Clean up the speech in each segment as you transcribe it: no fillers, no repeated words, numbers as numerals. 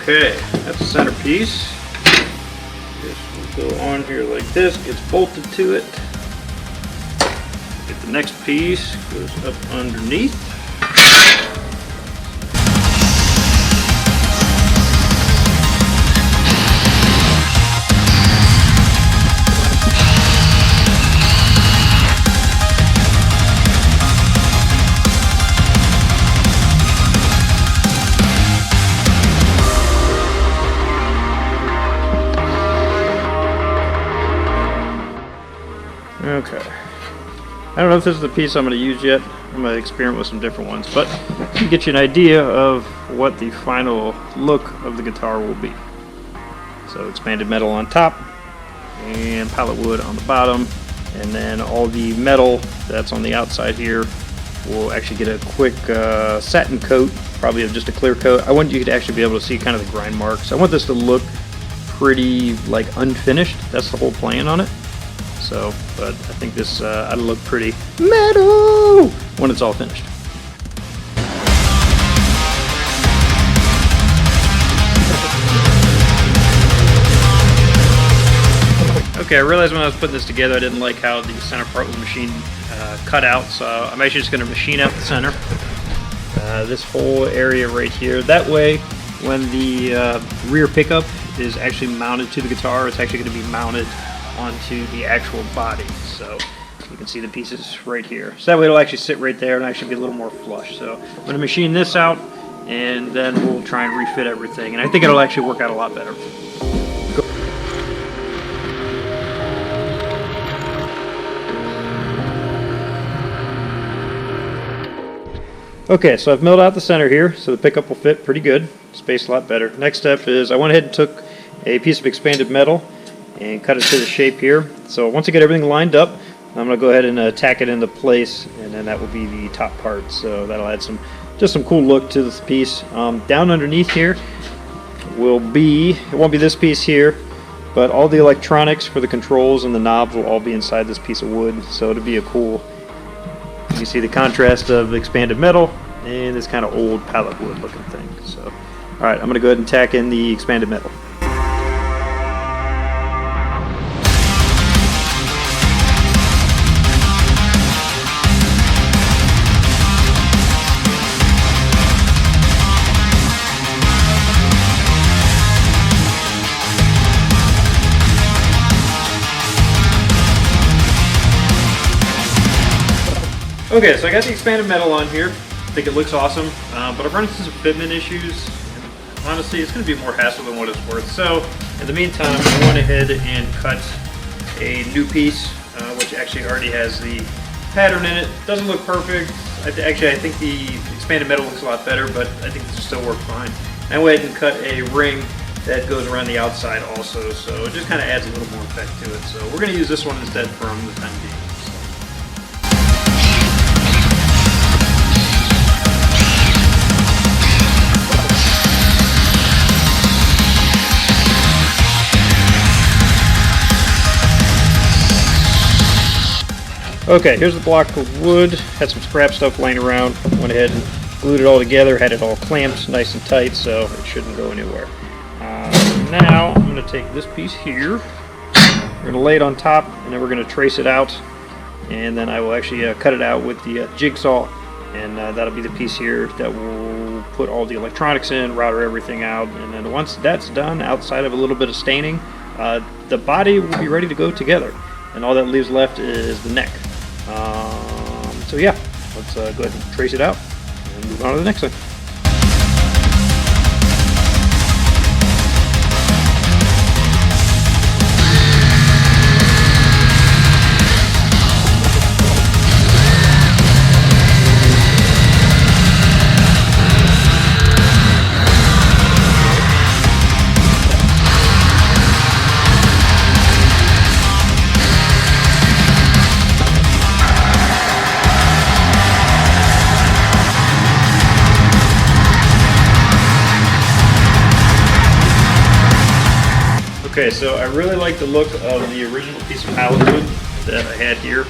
Okay, that's the centerpiece. This will go on here like this, gets bolted to it. Get the next piece, goes up underneath. Okay, I don't know if this is the piece I'm going to use yet. I'm going to experiment with some different ones, but to get you an idea of what the final look of the guitar will be. So expanded metal on top and pallet wood on the bottom, and then all the metal that's on the outside here will actually get a quick satin coat, probably of just a clear coat. I want you to actually be able to see kind of the grind marks. I want this to look pretty like unfinished. That's the whole plan on it. So, but I think this ought to look pretty metal when it's all finished. Okay, I realized when I was putting this together I didn't like how the center part was machine cut out, so I'm actually just going to machine out the center. This whole area right here. That way, when the rear pickup is actually mounted to the guitar, it's actually going to be mounted onto the actual body, so you can see the pieces right here. So that way it'll actually sit right there and actually be a little more flush. So I'm going to machine this out, and then we'll try and refit everything, and I think it'll actually work out a lot better. Okay, so I've milled out the center here, so the pickup will fit pretty good, spaced a lot better. Next step is I went ahead and took a piece of expanded metal and cut it to the shape here. So once I get everything lined up, I'm going to go ahead and tack it into place, and then that will be the top part. So that'll add just some cool look to this piece. Down underneath here will be, it won't be this piece here, but all the electronics for the controls and the knobs will all be inside this piece of wood. So it'll be a cool, you can see the contrast of expanded metal and this kind of old pallet wood looking thing. So, all right, I'm going to go ahead and tack in the expanded metal. Okay, so I got the expanded metal on here. I think it looks awesome, but I've run into some fitment issues. And honestly, it's going to be more hassle than what it's worth. So, in the meantime, I went ahead and cut a new piece, which actually already has the pattern in it. Doesn't look perfect. Actually, I think the expanded metal looks a lot better, but I think this will still work fine. I went ahead and cut a ring that goes around the outside also, so it just kind of adds a little more effect to it. So we're going to use this one instead from the time being. Okay, here's the block of wood. Had some scrap stuff laying around. Went ahead and glued it all together. Had it all clamped nice and tight, so it shouldn't go anywhere. Now I'm going to take this piece here. We're going to lay it on top, and then we're going to trace it out. And then I will actually cut it out with the jigsaw, and that'll be the piece here that will put all the electronics in, router everything out. And then once that's done, outside of a little bit of staining, the body will be ready to go together. And all that leaves left is the neck. So yeah, let's go ahead and trace it out and move on to the next one. Okay, so I really like the look of the original piece of pallet wood that I had here,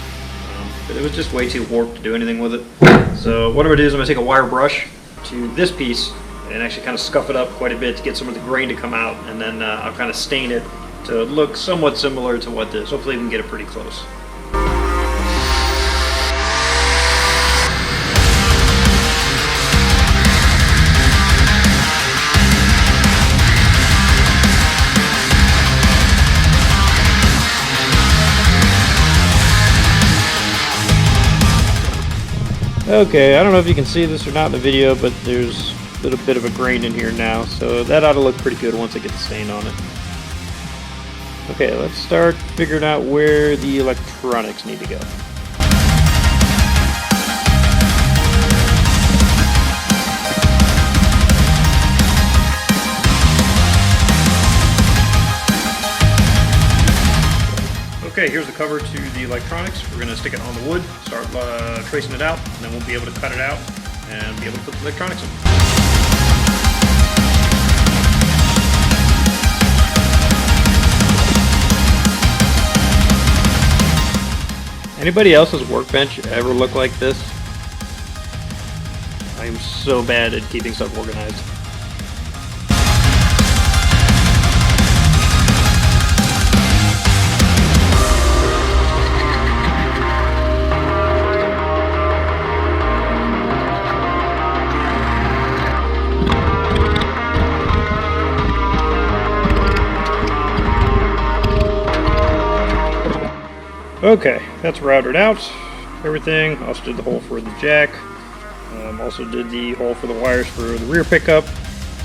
but it was just way too warped to do anything with it. So what I'm going to do is I'm going to take a wire brush to this piece and actually kind of scuff it up quite a bit to get some of the grain to come out, and then I'll kind of stain it to look somewhat similar to what this. Hopefully we can get it pretty close. Okay, I don't know if you can see this or not in the video, but there's a little bit of a grain in here now, so that ought to look pretty good once I get the stain on it. Okay, let's start figuring out where the electronics need to go. Okay, here's the cover to the electronics. We're going to stick it on the wood, start tracing it out, and then we'll be able to cut it out and be able to put the electronics in. Anybody else's workbench ever look like this? I am so bad at keeping stuff organized. Okay, that's routed out, everything. Also did the hole for the jack. Also did the hole for the wires for the rear pickup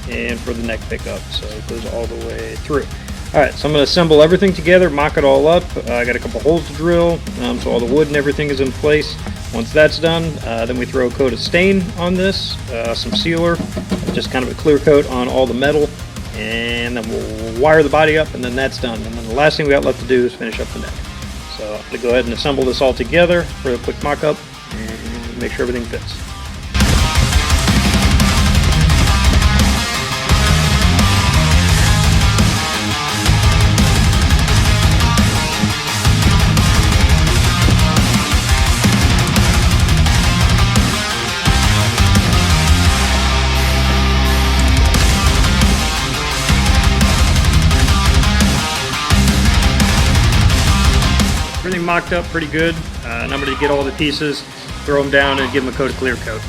and for the neck pickup, so it goes all the way through. Alright, so I'm going to assemble everything together, mock it all up. I got a couple holes to drill, so all the wood and everything is in place. Once that's done, then we throw a coat of stain on this, some sealer, just kind of a clear coat on all the metal, and then we'll wire the body up, and then that's done. And then the last thing we got left to do is finish up the neck. So I'm going to go ahead and assemble this all together for a quick mock-up and make sure everything fits. Everything mocked up pretty good, and I'm going to get all the pieces, throw them down, and give them a coat of clear coat.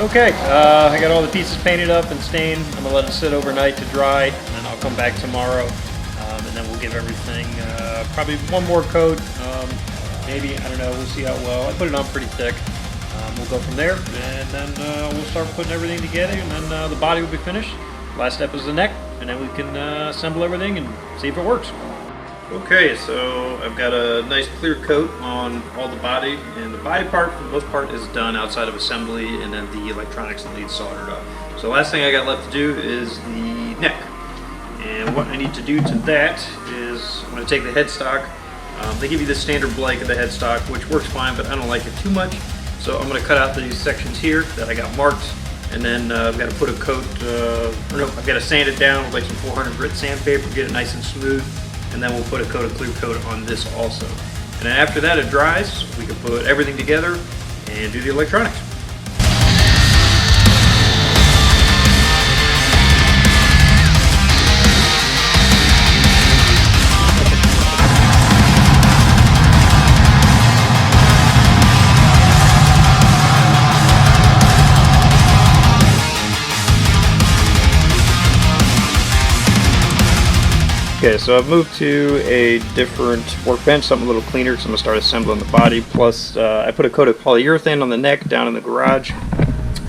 Okay, I got all the pieces painted up and stained. I'm going to let it sit overnight to dry, and then I'll come back tomorrow, and then we'll give everything probably one more coat, maybe, I don't know, we'll see how well. I put it on pretty thick. We'll go from there, and then we'll start putting everything together, and then the body will be finished. Last step is the neck, and then we can assemble everything and see if it works. Okay, so I've got a nice clear coat on all the body, and the body part, for the most part, is done outside of assembly, and then the electronics and leads soldered up. So the last thing I got left to do is the neck. And what I need to do to that is I'm going to take the headstock. They give you the standard blank of the headstock, which works fine, but I don't like it too much. So I'm going to cut out these sections here that I got marked, and then I've got to put a coat, I've got to sand it down with like some 400 grit sandpaper, get it nice and smooth. And then we'll put a coat of clear coat on this also. And then after that it dries, we can put everything together and do the electronics. Okay, so I've moved to a different workbench, something a little cleaner, because I'm going to start assembling the body. Plus, I put a coat of polyurethane on the neck down in the garage,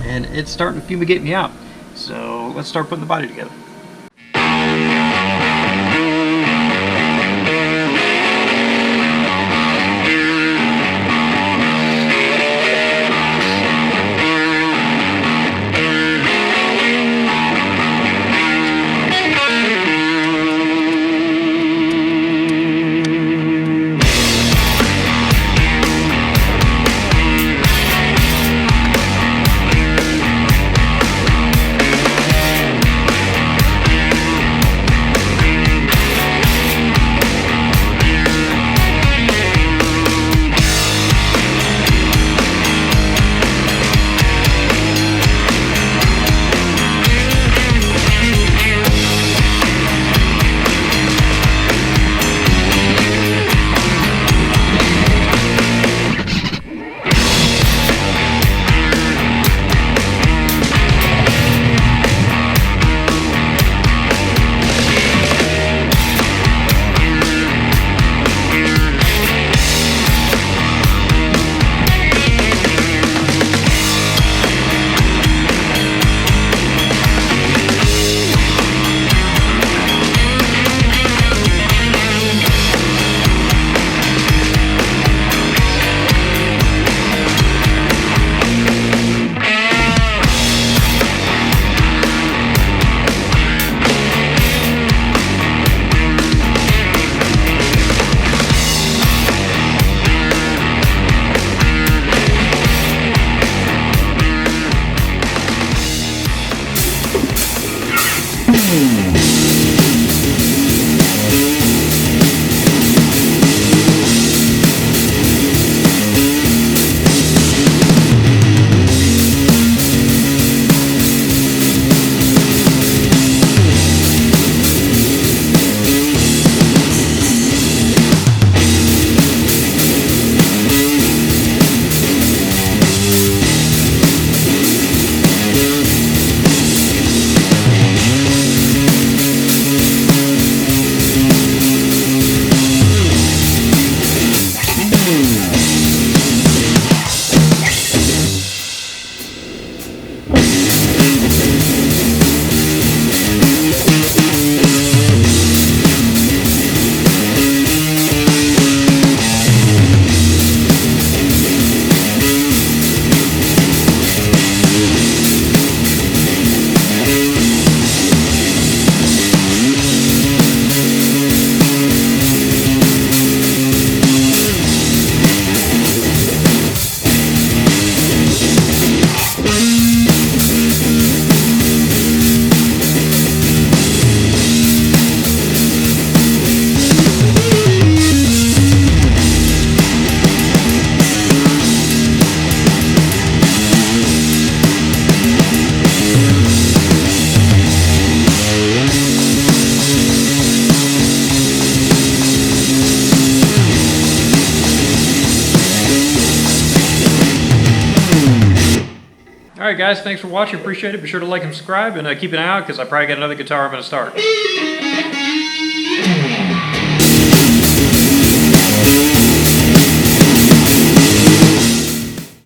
and it's starting to fumigate me out. So let's start putting the body together. Alright guys, thanks for watching, appreciate it. Be sure to like and subscribe, and keep an eye out because I probably got another guitar I'm going to start.